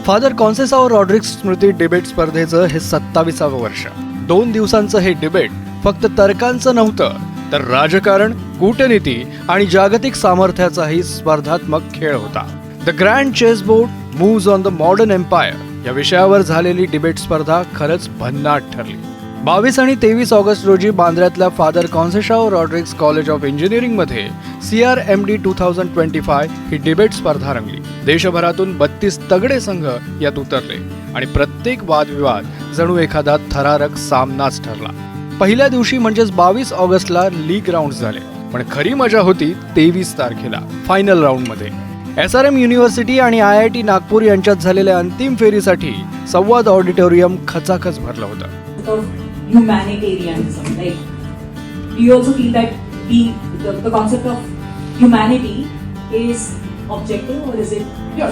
Father Conceicao Rodrigues स्मृती debate स्पर्धेचं हे 27वे वर्ष. 2 दिवसांचं हे डिबेट फक्त तर्कांचं नव्हतं, तर राजकारण, कूटनीती आणि जागतिक सामर्थ्याचाही स्पर्धात्मक खेळ होता. The grand chess board moves on the modern empire या विषयावर झालेली डिबेट स्पर्धा खरंच भन्नाट ठरली. 22 आणि 23 ऑगस्ट रोजी बांद्र्यातल्या Father Conceicao Rodrigues college of engineering मध्ये CRMD 2025 ही डिबेट स्पर्धा रंगली. देशभरातून 32 तगडे संघ यात उतरले आणि प्रत्येक वादविवाद जणू एखादा थरारक सामनाच ठरला. पहिल्या दिवशी म्हणजेच 22 ऑगस्टला लीग राऊंड झाले, पण खरी मजा होती 23 तारखेला फायनल राऊंड मध्ये. SRM युनिव्हर्सिटी आणि IIT नागपूर यांच्यात झालेल्या अंतिम फेरीसाठी संवाद ऑडिटोरियम खचाखच भरलं होतं. Humanitarianism, like, do you also feel that the concept of humanity is objective or is it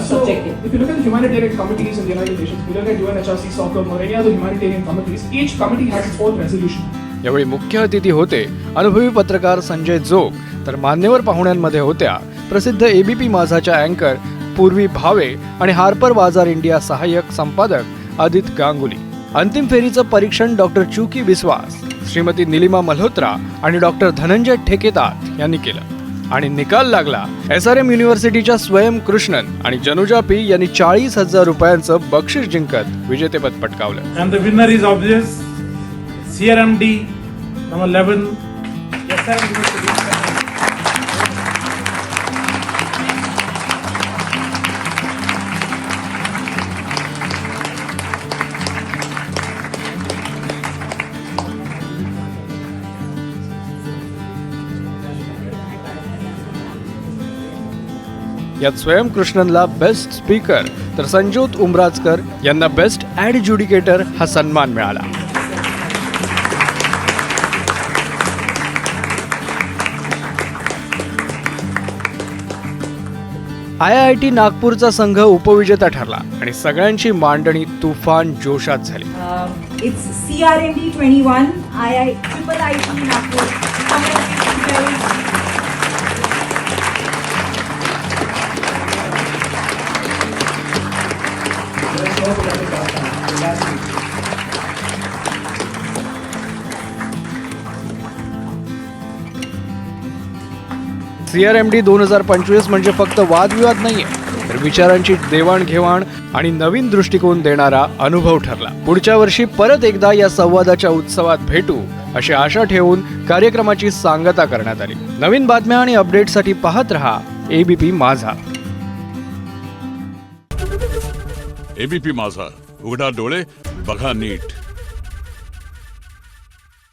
subjective? If you look at the humanitarian committees in the United Nations, if you look at UNHRC, SOCOM or any other humanitarian committees, each committee has its own resolution. यावेळी मुख्य अतिथी होते अनुभवी पत्रकार संजय जोग, तर मान्यवर पाहुण्यांमध्ये होत्या प्रसिद्ध ABP माझाच्या अँकर पूर्वी भावे आणि हार्पर बाजार इंडिया सहाय्यक संपादक आदित्य गांगुली. अंतिम फेरीचं परीक्षण डॉक्टर चूकी बिस्वास, श्रीमती निलिमा मल्होत्रा आणि डॉक्टर धनंजय ठेकेदार यांनी केलं आणि निकाल लागला. SRM युनिव्हर्सिटीच्या स्वयं कृष्णन आणि जनुजा पी यांनी 40,000 रुपयांचं बक्षीस जिंकत विजेतेपद पटकावलं. And the winner is obvious, CRMD number 11, SRM University. यात स्वयं कृष्णनला बेस्ट स्पीकर तर संजोत उमराजकर यांना बेस्ट ॲडज्युडिकेटर हा सन्मान मिळाला. IIT नागपूरचा संघ उपविजेता ठरला आणि सगळ्यांची मांडणी तुफान जोशात झाली. It's CRMD 21, IIT Nagpur. CRMD 2025 म्हणजे फक्त वादविवाद नाहीये, तर विचारांची देवाणघेवाण आणि नवीन दृष्टिकोन देणारा अनुभव ठरला. पुढच्या वर्षी परत एकदा या संवादाच्या उत्सवात भेटू अशी आशा ठेवून कार्यक्रमाची सांगता करण्यात आली. नवीन बातम्या आणि अपडेटसाठी पाहत रहा ABP माझा. ABP माझा, उघडा डोळे बघा नीट.